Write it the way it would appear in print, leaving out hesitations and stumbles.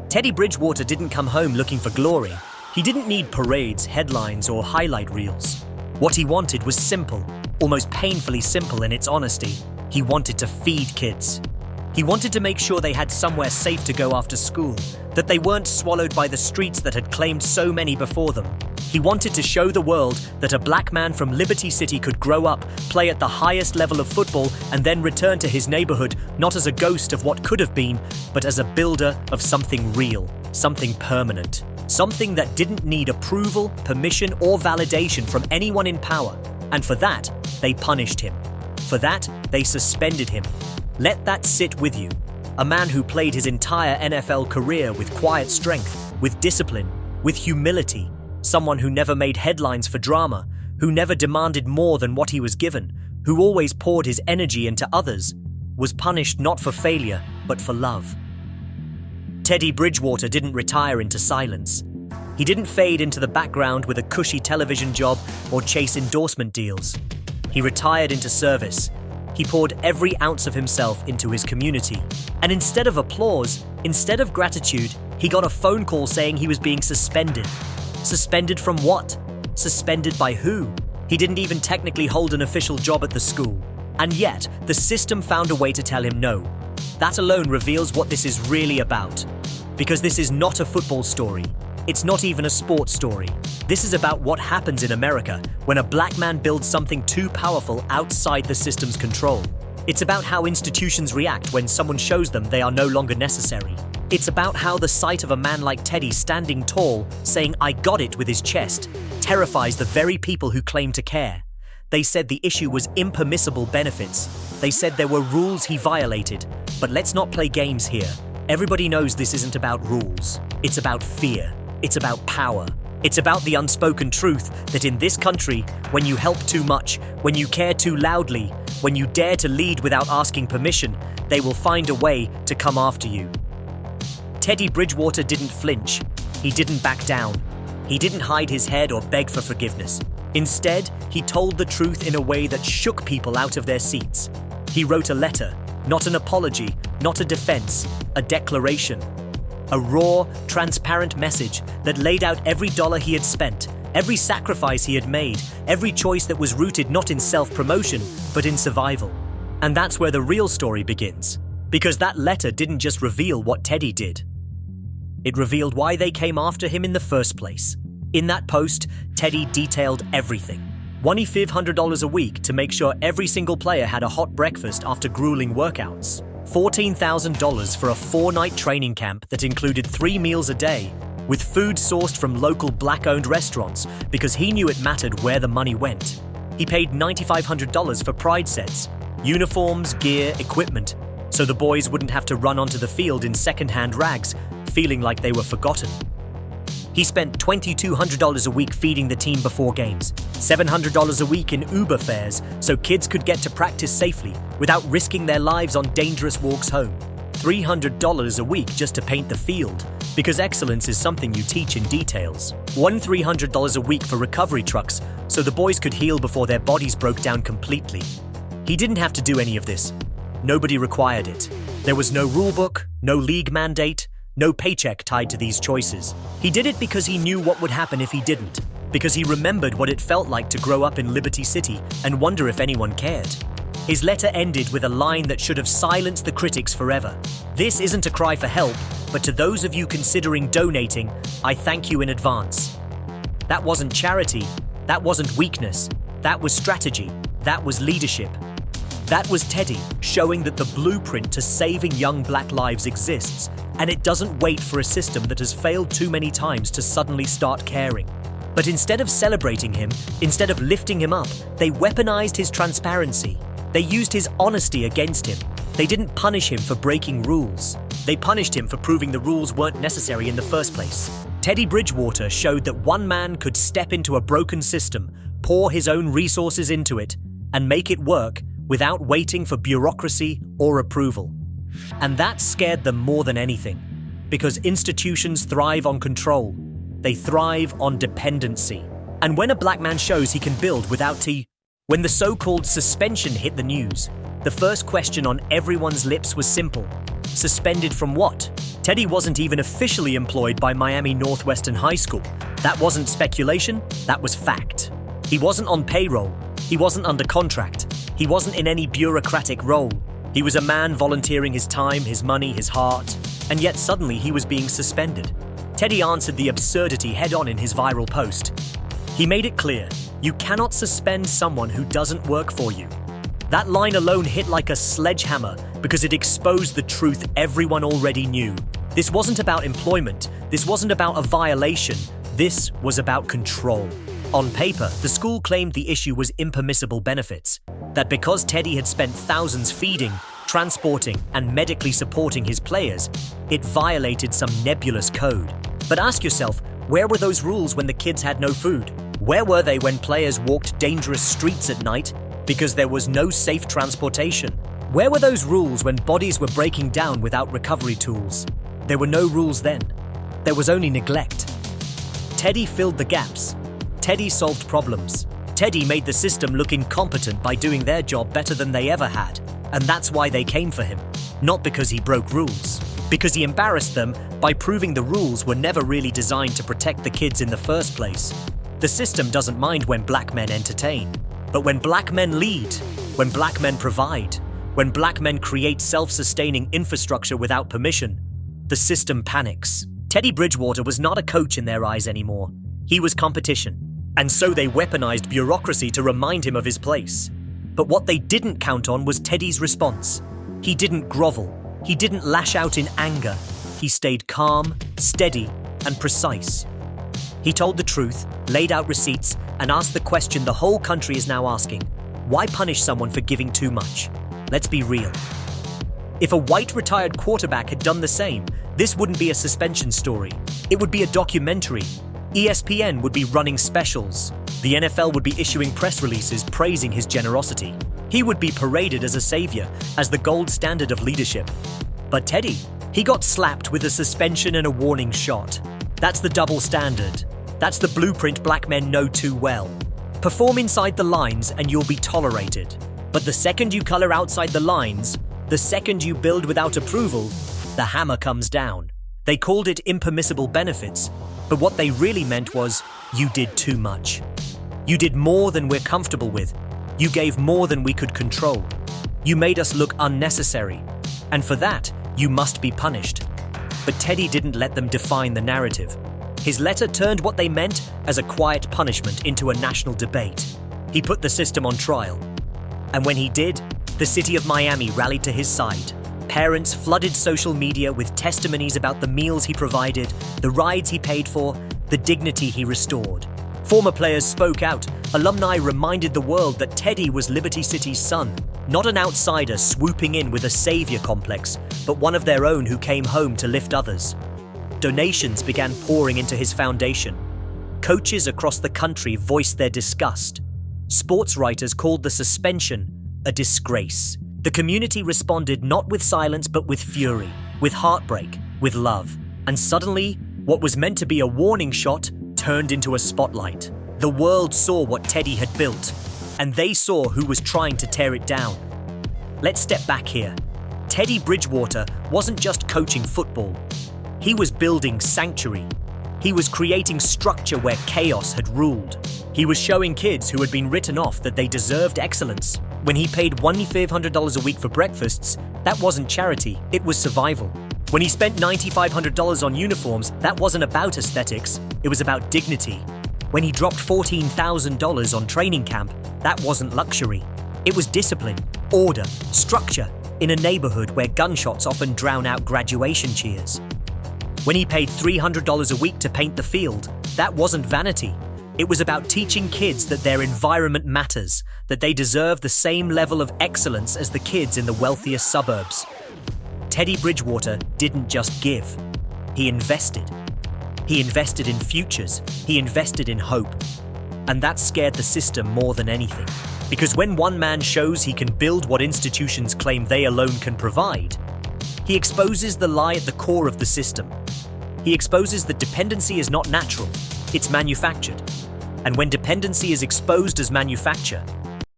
Teddy Bridgewater didn't come home looking for glory. He didn't need parades, headlines, or highlight reels. What he wanted was simple, almost painfully simple in its honesty. He wanted to feed kids. He wanted to make sure they had somewhere safe to go after school, that they weren't swallowed by the streets that had claimed so many before them. He wanted to show the world that a black man from Liberty City could grow up, play at the highest level of football, and then return to his neighborhood not as a ghost of what could have been, but as a builder of something real, something permanent, something that didn't need approval, permission, or validation from anyone in power. And for that, they punished him. For that, they suspended him. Let that sit with you. A man who played his entire NFL career with quiet strength, with discipline, with humility. Someone who never made headlines for drama, who never demanded more than what he was given, who always poured his energy into others, was punished not for failure, but for love. Teddy Bridgewater didn't retire into silence. He didn't fade into the background with a cushy television job or chase endorsement deals. He retired into service. He poured every ounce of himself into his community. And instead of applause, instead of gratitude, he got a phone call saying he was being suspended. Suspended from what? Suspended by who? He didn't even technically hold an official job at the school. And yet, the system found a way to tell him no. That alone reveals what this is really about. Because this is not a football story. It's not even a sports story. This is about what happens in America when a black man builds something too powerful outside the system's control. It's about how institutions react when someone shows them they are no longer necessary. It's about how the sight of a man like Teddy standing tall, saying "I got it" with his chest, terrifies the very people who claim to care. They said the issue was impermissible benefits. They said there were rules he violated. But let's not play games here. Everybody knows this isn't about rules. It's about fear. It's about power. It's about the unspoken truth that in this country, when you help too much, when you care too loudly, when you dare to lead without asking permission, they will find a way to come after you. Teddy Bridgewater didn't flinch. He didn't back down. He didn't hide his head or beg for forgiveness. Instead, he told the truth in a way that shook people out of their seats. He wrote a letter, not an apology, not a defense, a declaration. A raw, transparent message that laid out every dollar he had spent, every sacrifice he had made, every choice that was rooted not in self-promotion, but in survival. And that's where the real story begins. Because that letter didn't just reveal what Teddy did. It revealed why they came after him in the first place. In that post, Teddy detailed everything. $2,500 a week to make sure every single player had a hot breakfast after grueling workouts. $14,000 for a 4-night training camp that included 3 meals a day, with food sourced from local black-owned restaurants because he knew it mattered where the money went. He paid $9,500 for pride sets, uniforms, gear, equipment, so the boys wouldn't have to run onto the field in second-hand rags, feeling like they were forgotten. He spent $2,200 a week feeding the team before games, $700 a week in Uber fares so kids could get to practice safely without risking their lives on dangerous walks home, $300 a week just to paint the field, because excellence is something you teach in details, $300 a week for recovery trucks so the boys could heal before their bodies broke down completely. He didn't have to do any of this. Nobody required it. There was no rulebook, no league mandate, no paycheck tied to these choices. He did it because he knew what would happen if he didn't, because he remembered what it felt like to grow up in Liberty City and wonder if anyone cared. His letter ended with a line that should have silenced the critics forever. This isn't a cry for help, but to those of you considering donating, I thank you in advance. That wasn't charity. That wasn't weakness. That was strategy. That was leadership. That was Teddy showing that the blueprint to saving young black lives exists, and it doesn't wait for a system that has failed too many times to suddenly start caring. But instead of celebrating him, instead of lifting him up, they weaponized his transparency. They used his honesty against him. They didn't punish him for breaking rules. They punished him for proving the rules weren't necessary in the first place. Teddy Bridgewater showed that one man could step into a broken system, pour his own resources into it, and make it work without waiting for bureaucracy or approval. And that scared them more than anything, because institutions thrive on control. They thrive on dependency. And when a black man shows he can build without when the so-called suspension hit the news, the first question on everyone's lips was simple. Suspended from what? Teddy wasn't even officially employed by Miami Northwestern High School. That wasn't speculation, that was fact. He wasn't on payroll. He wasn't under contract. He wasn't in any bureaucratic role. He was a man volunteering his time, his money, his heart, and yet suddenly he was being suspended. Teddy answered the absurdity head-on in his viral post. He made it clear, you cannot suspend someone who doesn't work for you. That line alone hit like a sledgehammer because it exposed the truth everyone already knew. This wasn't about employment. This wasn't about a violation. This was about control. On paper, the school claimed the issue was impermissible benefits. That because Teddy had spent thousands feeding, transporting, and medically supporting his players, it violated some nebulous code. But ask yourself, where were those rules when the kids had no food? Where were they when players walked dangerous streets at night because there was no safe transportation? Where were those rules when bodies were breaking down without recovery tools? There were no rules then. There was only neglect. Teddy filled the gaps. Teddy solved problems. Teddy made the system look incompetent by doing their job better than they ever had. And that's why they came for him. Not because he broke rules. Because he embarrassed them by proving the rules were never really designed to protect the kids in the first place. The system doesn't mind when black men entertain. But when black men lead, when black men provide, when black men create self-sustaining infrastructure without permission, the system panics. Teddy Bridgewater was not a coach in their eyes anymore. He was competition. And so they weaponized bureaucracy to remind him of his place. But what they didn't count on was Teddy's response. He didn't grovel. He didn't lash out in anger. He stayed calm, steady, and precise. He told the truth, laid out receipts, and asked the question the whole country is now asking. Why punish someone for giving too much? Let's be real. If a white retired quarterback had done the same, this wouldn't be a suspension story. It would be a documentary. ESPN would be running specials. The NFL would be issuing press releases praising his generosity. He would be paraded as a savior, as the gold standard of leadership. But Teddy, he got slapped with a suspension and a warning shot. That's the double standard. That's the blueprint black men know too well. Perform inside the lines and you'll be tolerated. But the second you color outside the lines, the second you build without approval, the hammer comes down. They called it impermissible benefits, but what they really meant was, you did too much. You did more than we're comfortable with. You gave more than we could control. You made us look unnecessary. And for that, you must be punished. But Teddy didn't let them define the narrative. His letter turned what they meant as a quiet punishment into a national debate. He put the system on trial. And when he did, the city of Miami rallied to his side. Parents flooded social media with testimonies about the meals he provided, the rides he paid for, the dignity he restored. Former players spoke out. Alumni reminded the world that Teddy was Liberty City's son, not an outsider swooping in with a savior complex, but one of their own who came home to lift others. Donations began pouring into his foundation. Coaches across the country voiced their disgust. Sports writers called the suspension a disgrace. The community responded not with silence but with fury, with heartbreak, with love. And suddenly, what was meant to be a warning shot turned into a spotlight. The world saw what Teddy had built, and they saw who was trying to tear it down. Let's step back here. Teddy Bridgewater wasn't just coaching football. He was building sanctuary. He was creating structure where chaos had ruled. He was showing kids who had been written off that they deserved excellence. When he paid $1,500 a week for breakfasts, that wasn't charity, it was survival. When he spent $9,500 on uniforms, that wasn't about aesthetics, it was about dignity. When he dropped $14,000 on training camp, that wasn't luxury. It was discipline, order, structure, in a neighborhood where gunshots often drown out graduation cheers. When he paid $300 a week to paint the field, that wasn't vanity. It was about teaching kids that their environment matters, that they deserve the same level of excellence as the kids in the wealthiest suburbs. Teddy Bridgewater didn't just give. He invested. He invested in futures. He invested in hope. And that scared the system more than anything. Because when one man shows he can build what institutions claim they alone can provide, he exposes the lie at the core of the system. He exposes that dependency is not natural, it's manufactured. And when dependency is exposed as manufacture,